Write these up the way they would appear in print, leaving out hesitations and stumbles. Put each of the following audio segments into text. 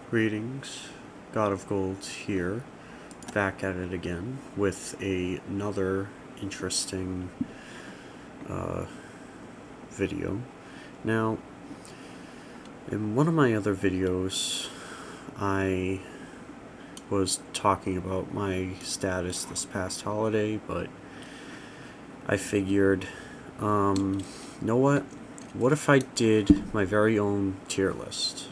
Greetings, God of Gold here, back at it again with another interesting video. Now, in one of my other videos, I was talking about my status this past holiday, but I figured, you know what? What if I did my very own tier list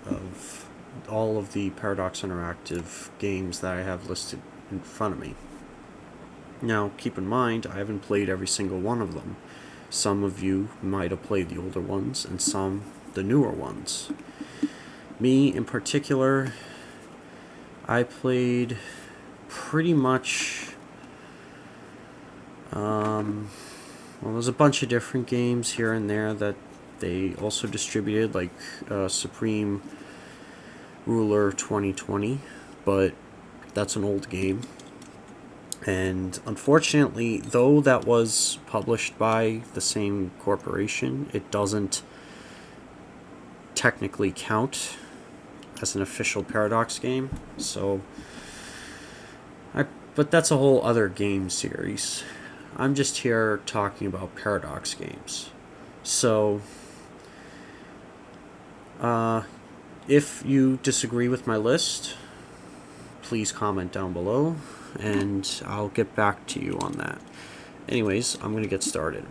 of all of the Paradox Interactive games that I have listed in front of me? Now, keep in mind, I haven't played every single one of them. Some of you might have played the older ones, and some the newer ones. Me, in particular, I played pretty much... well, there's a bunch of different games here and there that they also distributed, like Supreme Ruler 2020, but that's an old game. And unfortunately, though that was published by the same corporation, it doesn't technically count as an official Paradox game. But that's a whole other game series. I'm just here talking about Paradox games. So, if you disagree with my list, please comment down below, and I'll get back to you on that. Anyways, I'm going to get started.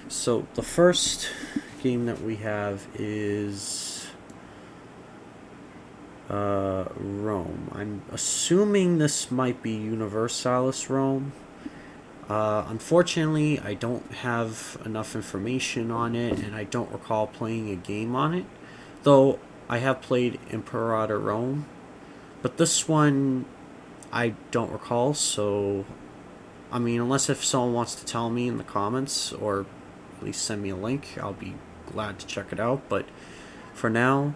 So, the first game that we have is Rome. I'm assuming this might be Universalis Rome. Unfortunately, I don't have enough information on it, and I don't recall playing a game on it. Though, I have played Imperator Rome. But this one, I don't recall, so... I mean, unless if someone wants to tell me in the comments, or at least send me a link, I'll be glad to check it out. But for now,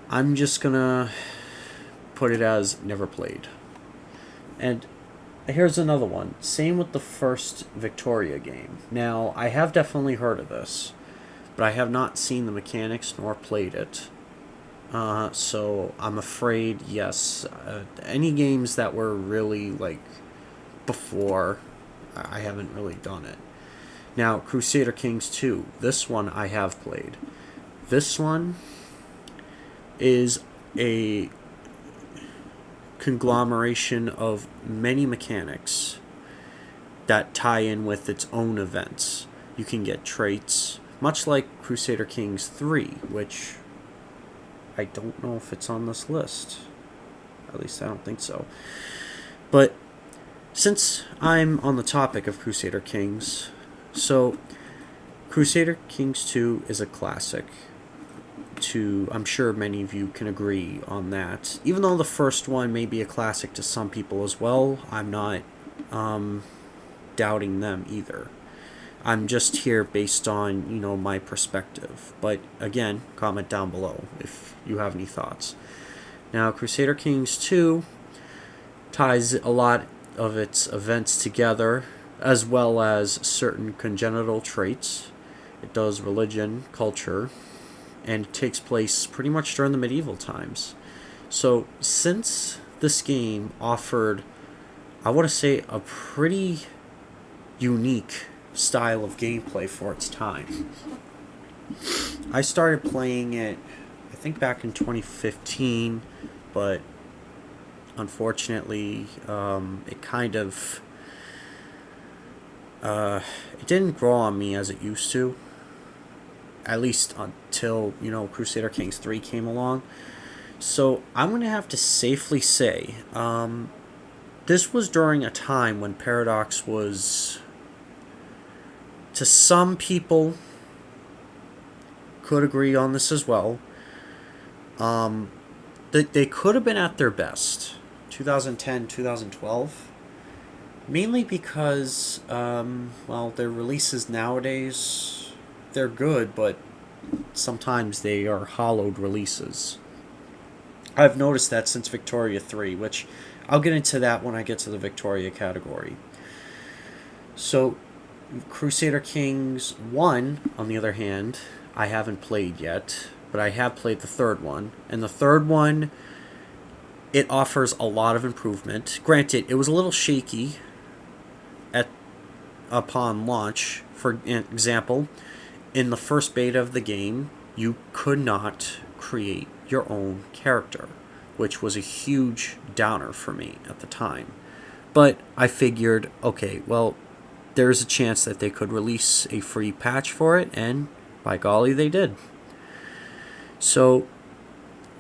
I'm just gonna put it as never played. And here's another one. Same with the first Victoria game. Now, I have definitely heard of this, but I have not seen the mechanics nor played it. So I'm afraid, yes, any games that were really, like, before, I haven't really done it. Now, Crusader Kings 2, this one I have played. This one is a conglomeration of many mechanics that tie in with its own events. You can get traits, much like Crusader Kings 3, which I don't know if it's on this list. At least I don't think so. But since I'm on the topic of Crusader Kings, so Crusader Kings 2 is a classic. I'm sure many of you can agree on that. Even though the first one may be a classic to some people as well, I'm not doubting them either. I'm just here based on, my perspective. But again, comment down below if you have any thoughts. Now, Crusader Kings 2 ties a lot of its events together, as well as certain congenital traits. It does religion, culture, and it takes place pretty much during the medieval times. So, since this game offered, I want to say, a pretty unique style of gameplay for its time, I started playing it, I think, back in 2015, but unfortunately, it kind of, it didn't grow on me as it used to. At least until, Crusader Kings 3 came along. So I'm going to have to safely say, this was during a time when Paradox was, to some people, could agree on this as well, they could have been at their best, 2010, 2012. Mainly because, their releases nowadays, they're good, but sometimes they are hollowed releases. I've noticed that since Victoria 3, which I'll get into that when I get to the Victoria category. So, Crusader Kings 1, on the other hand, I haven't played yet, but I have played the third one. And the third one, it offers a lot of improvement. Granted, it was a little shaky upon launch. For example, in the first beta of the game, you could not create your own character, which was a huge downer for me at the time. But I figured, okay, well, there's a chance that they could release a free patch for it, and by golly, they did. So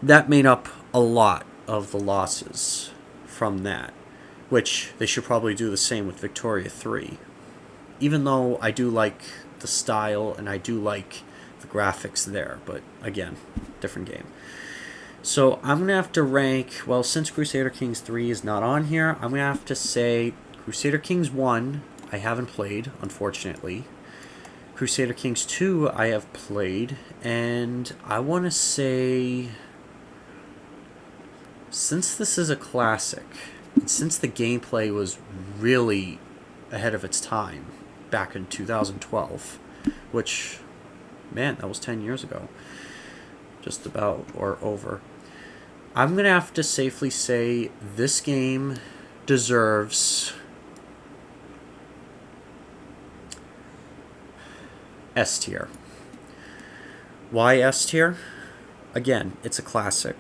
that made up a lot of the losses from that, which they should probably do the same with Victoria 3. Even though I do like the style and I do like the graphics there, but again, different game. So I'm going to have to rank, well, since Crusader Kings 3 is not on here, I'm going to have to say Crusader Kings 1, I haven't played, unfortunately. Crusader Kings 2, I have played, and I want to say, since this is a classic, and since the gameplay was really ahead of its time back in 2012, which, man, that was 10 years ago, just about, or over. I'm going to have to safely say this game deserves S tier. Why S tier? Again, it's a classic.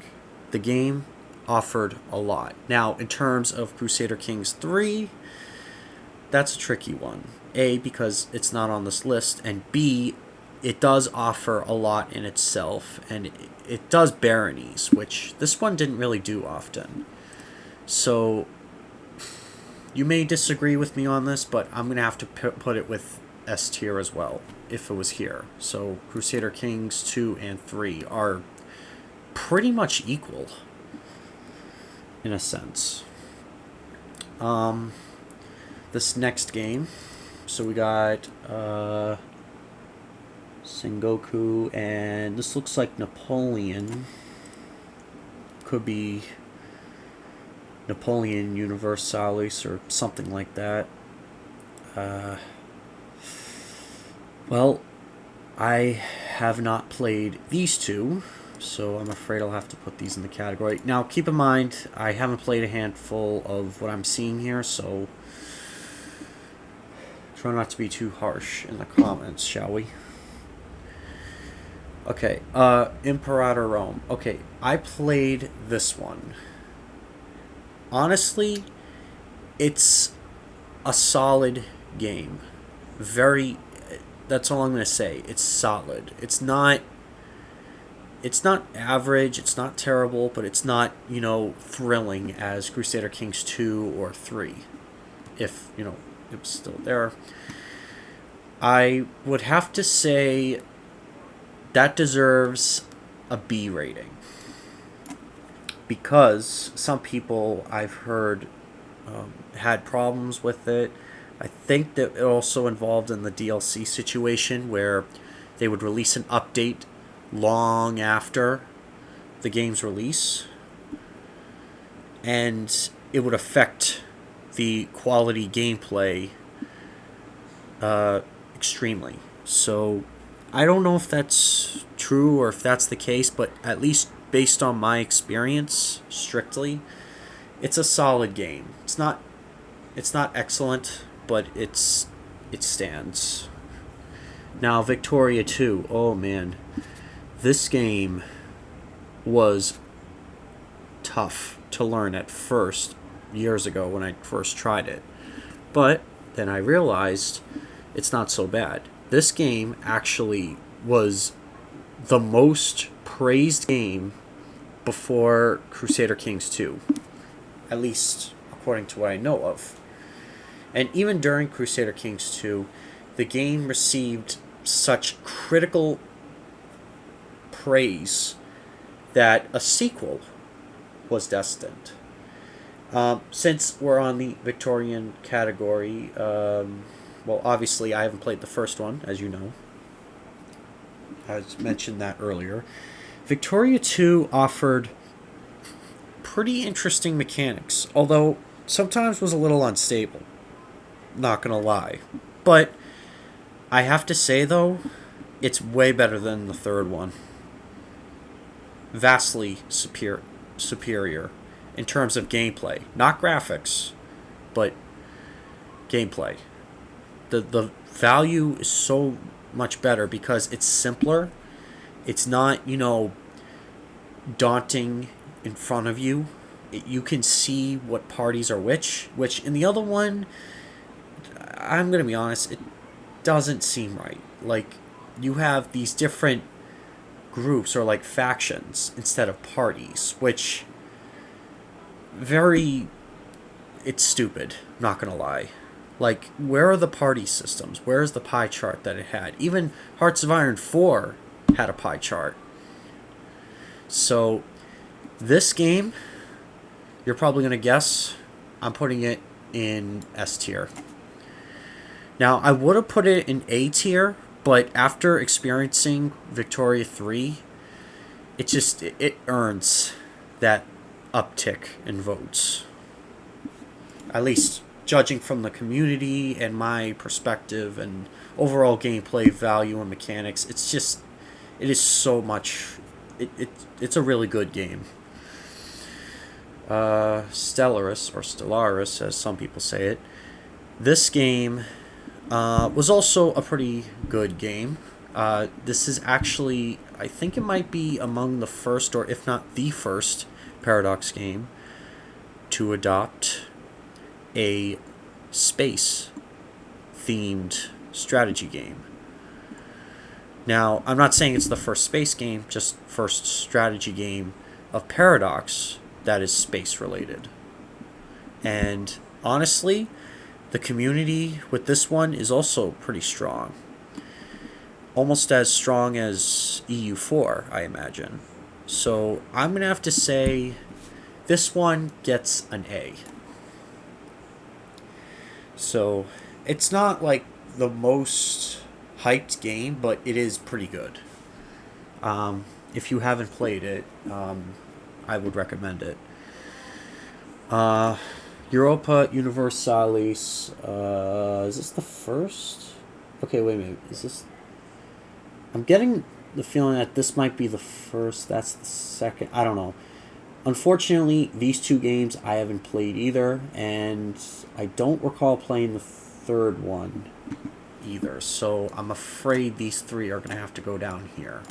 The game offered a lot. Now, in terms of Crusader Kings 3, that's a tricky one. A, because it's not on this list, and B, it does offer a lot in itself, and it does baronies, which this one didn't really do often. So, you may disagree with me on this, but I'm going to have to put it with S tier as well, if it was here. So, Crusader Kings 2 and 3 are pretty much equal, in a sense. This next game, so we got Sengoku, and this looks like Napoleon. Could be Napoleon Universalis or something like that. Well, I have not played these two, so I'm afraid I'll have to put these in the category. Now, keep in mind, I haven't played a handful of what I'm seeing here, so try not to be too harsh in the comments, shall we? Okay, Imperator Rome. Okay, I played this one. Honestly, it's a solid game. That's all I'm going to say. It's solid. It's not average, it's not terrible, but it's not, thrilling as Crusader Kings 2 or 3. If, it was still there. I would have to say that deserves a B rating. Because some people I've heard had problems with it. I think that it also involved in the DLC situation where they would release an update long after the game's release, and it would affect the quality gameplay extremely. So I don't know if that's true or if that's the case, but at least based on my experience, strictly, it's a solid game. It's not excellent, but it stands. Now, Victoria 2. Oh man, this game was tough to learn at first, years ago when I first tried it. But then I realized it's not so bad. This game actually was the most praised game before Crusader Kings 2. At least according to what I know of. And even during Crusader Kings 2, the game received such critical praise that a sequel was destined. Since we're on the Victorian category, well, obviously I haven't played the first one, as you know. I mentioned that earlier. Victoria 2 offered pretty interesting mechanics, although sometimes was a little unstable. Not gonna lie. But I have to say, though, it's way better than the third one. vastly superior in terms of gameplay, not graphics, but gameplay. The value is so much better because it's simpler. It's not, daunting in front of you. You can see what parties are which in the other one, I'm going to be honest, it doesn't seem right. Like, you have these different groups or like factions instead of parties, which it's stupid, not going to lie. Like, where are the party systems? Where is the pie chart that it had? Even Hearts of Iron 4 had a pie chart. So, this game, you're probably going to guess, I'm putting it in S tier. Now, I would have put it in A tier, but after experiencing Victoria 3, it earns that uptick in votes. At least judging from the community and my perspective and overall gameplay value and mechanics, it is so much. It's a really good game. Stellaris, as some people say it. This game was also a pretty good game. This is actually, I think it might be among the first, or if not the first, Paradox game to adopt a space-themed strategy game. Now, I'm not saying it's the first space game, just first strategy game of Paradox that is space-related. And honestly, the community with this one is also pretty strong. Almost as strong as EU4, I imagine. So I'm going to have to say this one gets an A. So it's not like the most hyped game, but it is pretty good. If you haven't played it, I would recommend it. Europa Universalis. Is this the first? Okay, wait a minute. Is this? I'm getting the feeling that this might be the first. That's the second. I don't know. Unfortunately, these two games I haven't played either, and I don't recall playing the third one either. So I'm afraid these three are going to have to go down here.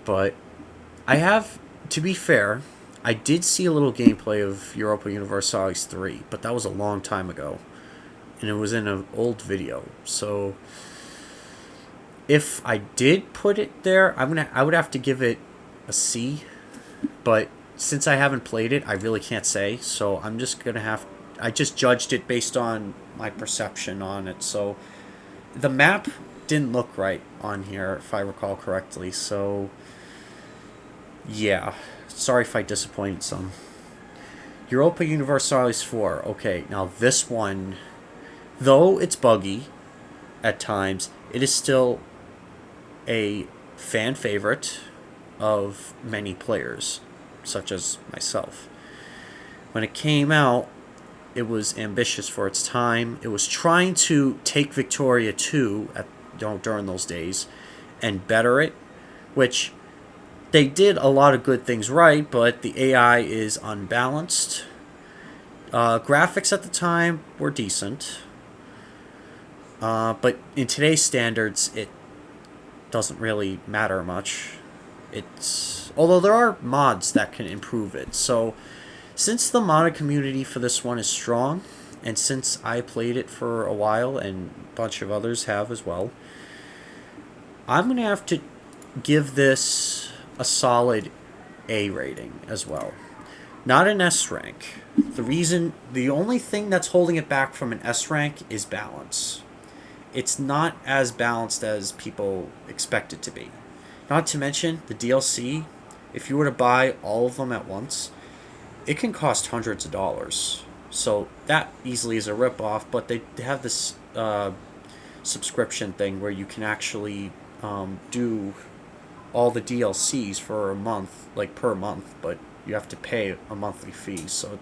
But I have, to be fair, I did see a little gameplay of Europa Universalis 3, but that was a long time ago. And it was in an old video. So if I did put it there, I would have to give it a C. But since I haven't played it, I really can't say. So I'm just going to have... I just judged it based on my perception on it. So the map didn't look right on here, if I recall correctly. So yeah, sorry if I disappointed some. Europa Universalis 4. Okay, now this one, though it's buggy at times, it is still a fan favorite of many players, such as myself. When it came out, it was ambitious for its time. It was trying to take Victoria 2 during those days and better it, which they did a lot of good things right, but the AI is unbalanced. Graphics at the time were decent, but in today's standards, it doesn't really matter much. Although there are mods that can improve it. So since the modded community for this one is strong, and since I played it for a while and a bunch of others have as well, I'm going to have to give this a solid A rating as well. Not an S rank. The only thing that's holding it back from an S rank is balance. It's not as balanced as people expect it to be. Not to mention, the DLC, if you were to buy all of them at once, it can cost hundreds of dollars. So that easily is a ripoff, but they have this subscription thing where you can actually do all the DLCs for a month, like per month, but you have to pay a monthly fee. So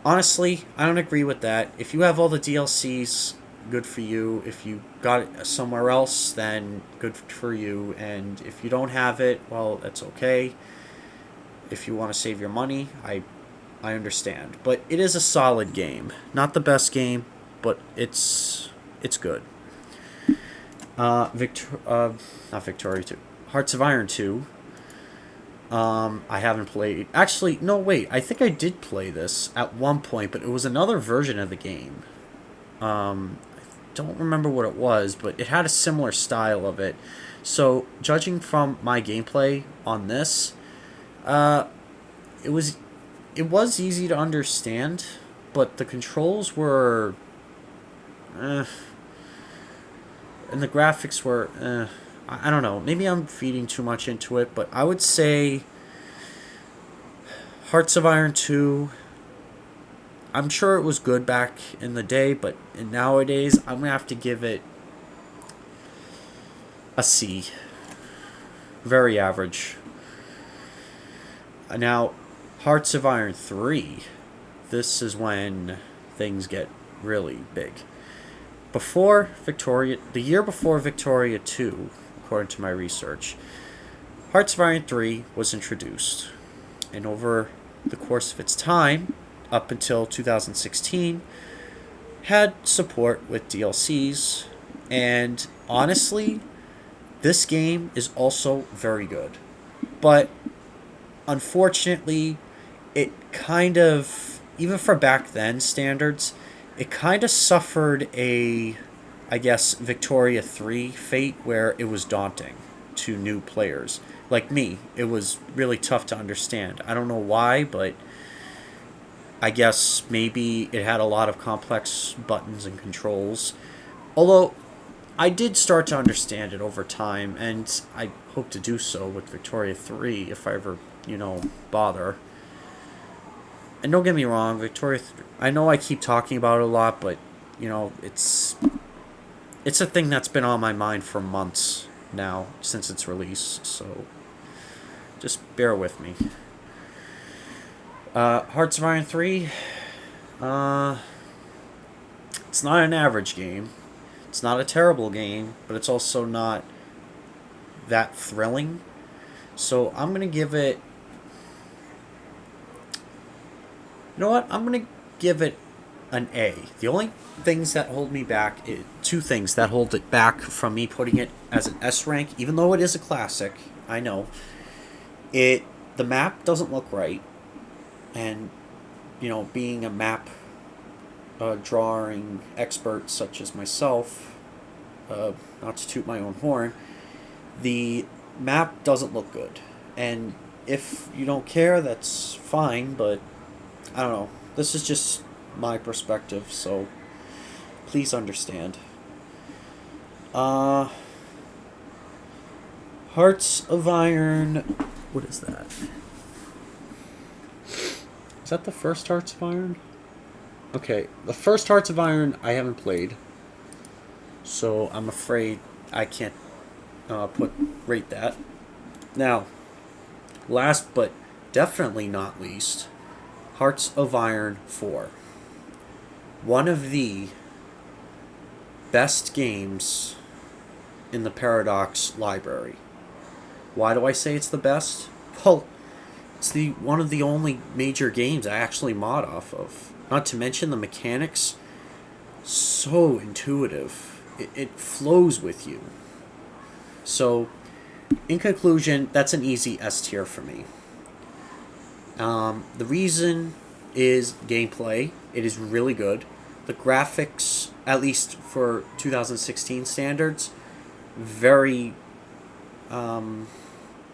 honestly, I don't agree with that. If you have all the DLCs, good for you. If you got it somewhere else, then good for you. And if you don't have it, well, that's okay. If you want to save your money, I understand. But it is a solid game. Not the best game, but it's good. Not Victoria 2. Hearts of Iron 2. I haven't played. Actually, no, wait. I think I did play this at one point, but it was another version of the game. I don't remember what it was, but it had a similar style of it. So, judging from my gameplay on this, it was easy to understand, but the controls were, and the graphics were, I don't know. Maybe I'm feeding too much into it, but I would say Hearts of Iron 2. I'm sure it was good back in the day, but nowadays I'm gonna have to give it a C. Very average. Now, Hearts of Iron 3. This is when things get really big. Before Victoria, the year before Victoria 2, according to my research, Hearts of Iron 3 was introduced. And over the course of its time, up until 2016, had support with DLCs. And honestly, this game is also very good. But unfortunately, it kind of, even for back then standards, it kind of suffered a, I guess, Victoria 3 fate where it was daunting to new players. Like me, it was really tough to understand. I don't know why, but I guess maybe it had a lot of complex buttons and controls. Although, I did start to understand it over time, and I hope to do so with Victoria 3 if I ever, bother. And don't get me wrong, Victoria 3, I know I keep talking about it a lot, but, it's a thing that's been on my mind for months now since its release, so just bear with me. Hearts of Iron 3, it's not an average game. It's not a terrible game, but it's also not that thrilling. So I'm going to give it... You know what? I'm going to give it an A. The only things that hold me back... Two things that hold it back from me putting it as an S rank, even though it is a classic, I know. The map doesn't look right. And, being a map drawing expert such as myself, not to toot my own horn, the map doesn't look good. And if you don't care, that's fine, but I don't know. This is just my perspective, so please understand. Hearts of Iron... What is that? Is that the first Hearts of Iron? Okay, the first Hearts of Iron I haven't played, so I'm afraid I can't rate that. Now, last but definitely not least, Hearts of Iron 4. One of the best games in the Paradox library. Why do I say it's the best? Well, it's one of the only major games I actually mod off of. Not to mention the mechanics, so intuitive. It flows with you. So, in conclusion, that's an easy S tier for me. The reason is gameplay. It is really good. The graphics, at least for 2016 standards, very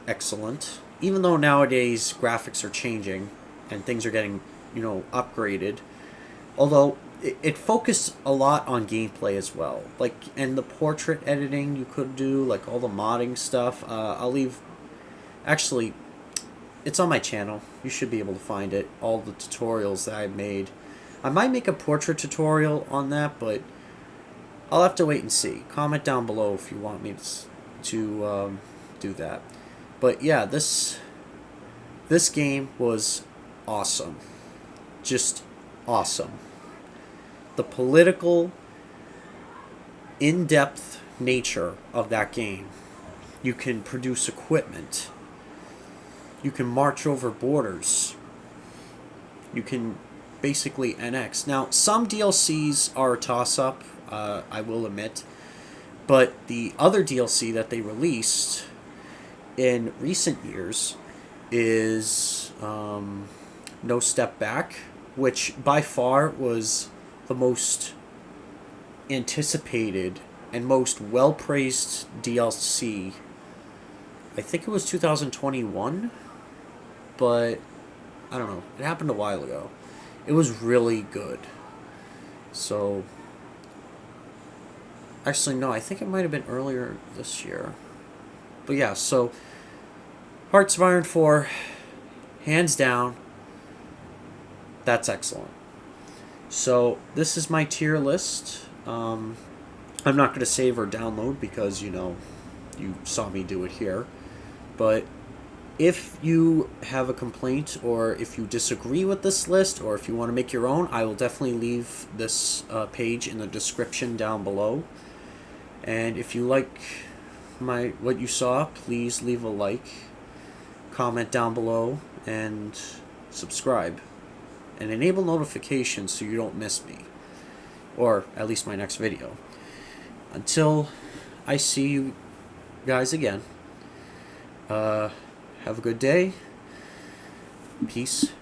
excellent. Even though nowadays graphics are changing and things are getting, upgraded. Although it focused a lot on gameplay as well. And the portrait editing you could do, all the modding stuff. I'll leave... Actually, it's on my channel. You should be able to find it. All the tutorials that I've made. I might make a portrait tutorial on that, but I'll have to wait and see. Comment down below if you want me to do that. But yeah, this game was awesome. Just awesome. The political in-depth nature of that game. You can produce equipment. You can march over borders. You can basically NX. Now, some DLCs are a toss-up, I will admit. But the other DLC that they released in recent years is No Step Back, which by far was the most anticipated and most well-praised DLC. I think it was 2021, but I don't know. It happened a while ago. It was really good. So, actually, no, I think it might have been earlier this year. But yeah, so Hearts of Iron 4, hands down, that's excellent. So this is my tier list. I'm not going to save or download because, you saw me do it here. But if you have a complaint or if you disagree with this list or if you want to make your own, I will definitely leave this page in the description down below. And if you like what you saw, please leave a like, comment down below, and subscribe. And enable notifications so you don't miss me. Or at least my next video. Until I see you guys again, have a good day. Peace.